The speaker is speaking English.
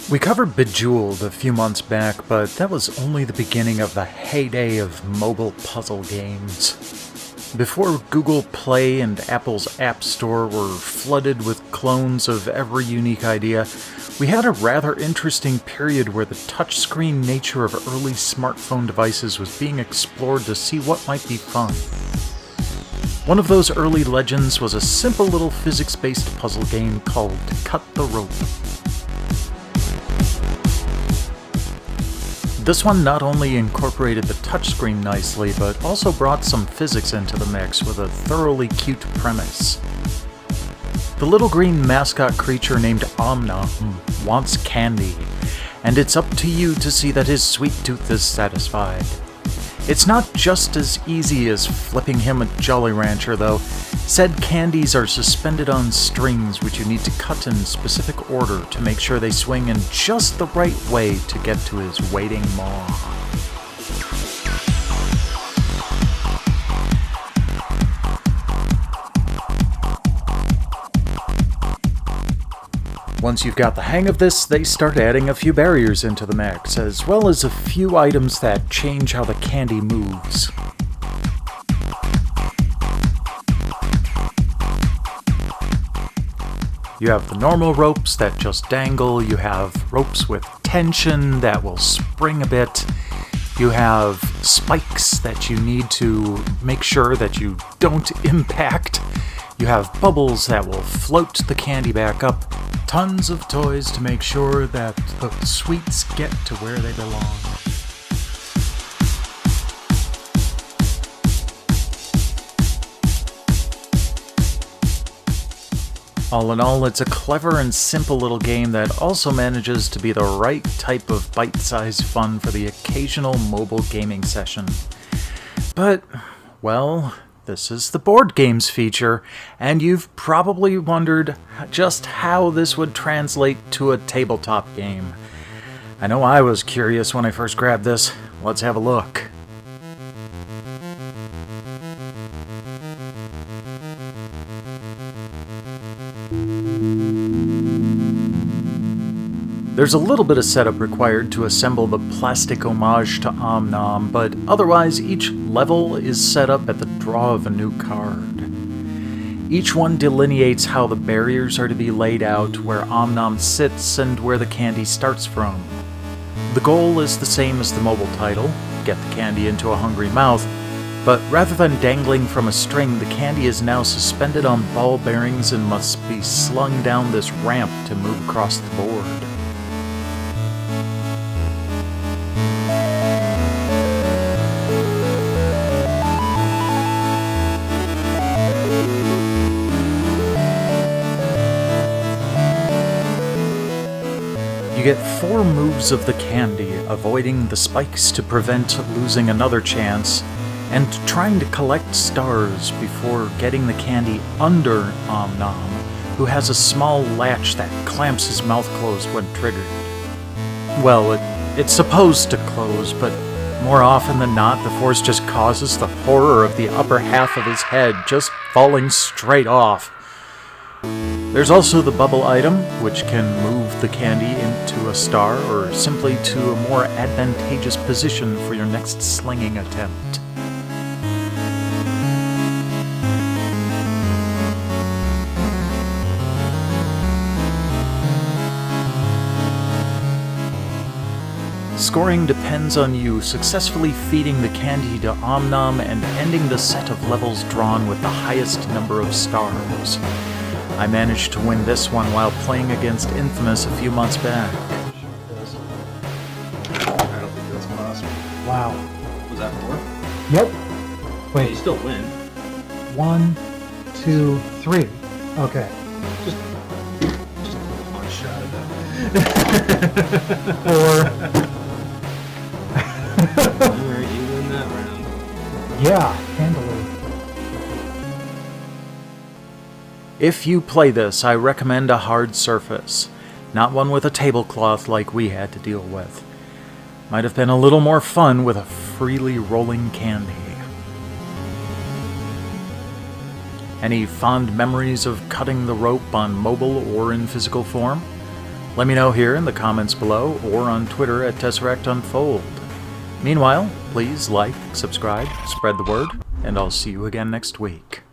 We covered Bejeweled a few months back, but that was only the beginning of the heyday of mobile puzzle games. Before Google Play and Apple's App Store were flooded with clones of every unique idea, we had a rather interesting period where the touchscreen nature of early smartphone devices was being explored to see what might be fun. One of those early legends was a simple little physics-based puzzle game called Cut the Rope. This one not only incorporated the touchscreen nicely, but also brought some physics into the mix with a thoroughly cute premise. The little green mascot creature named Omna wants candy, and it's up to you to see that his sweet tooth is satisfied. It's not just as easy as flipping him a Jolly Rancher, though. Said candies are suspended on strings which you need to cut in specific order to make sure they swing in just the right way to get to his waiting maw. Once you've got the hang of this, they start adding a few barriers into the mix, as well as a few items that change how the candy moves. You have the normal ropes that just dangle, you have ropes with tension that will spring a bit, you have spikes that you need to make sure that you don't impact, you have bubbles that will float the candy back up, tons of toys to make sure that the sweets get to where they belong. All in all, it's a clever and simple little game that also manages to be the right type of bite-sized fun for the occasional mobile gaming session. But, well, this is the board games feature, and you've probably wondered just how this would translate to a tabletop game. I know I was curious when I first grabbed this. Let's have a look. There's a little bit of setup required to assemble the plastic homage to Om but otherwise each level is set up at the draw of a new card. Each one delineates how the barriers are to be laid out, where Om sits, and where the candy starts from. The goal is the same as the mobile title, get the candy into a hungry mouth, but rather than dangling from a string, the candy is now suspended on ball bearings and must be slung down this ramp to move across the board. You get 4 moves of the candy, avoiding the spikes to prevent losing another chance, and trying to collect stars before getting the candy under Om, who has a small latch that clamps his mouth closed when triggered. Well, it's supposed to close, but more often than not, the force just causes the horror of the upper half of his head just falling straight off. There's also the bubble item, which can move the candy into a star or simply to a more advantageous position for your next slinging attempt. Scoring depends on you successfully feeding the candy to Om and ending the set of levels drawn with the highest number of stars. I managed to win this one while playing against Infamous a few months back. I don't think that's possible. Wow. Was that 4? Yep. You Wait. still win. 1, 2, 3. Okay. Just one shot at that. 4. Alright, you win that round. Yeah, handily. If you play this, I recommend a hard surface, not one with a tablecloth like we had to deal with. Might have been a little more fun with a freely rolling candy. Any fond memories of cutting the rope on mobile or in physical form? Let me know here in the comments below or on Twitter at TesseractUnfold. Meanwhile, please like, subscribe, spread the word, and I'll see you again next week.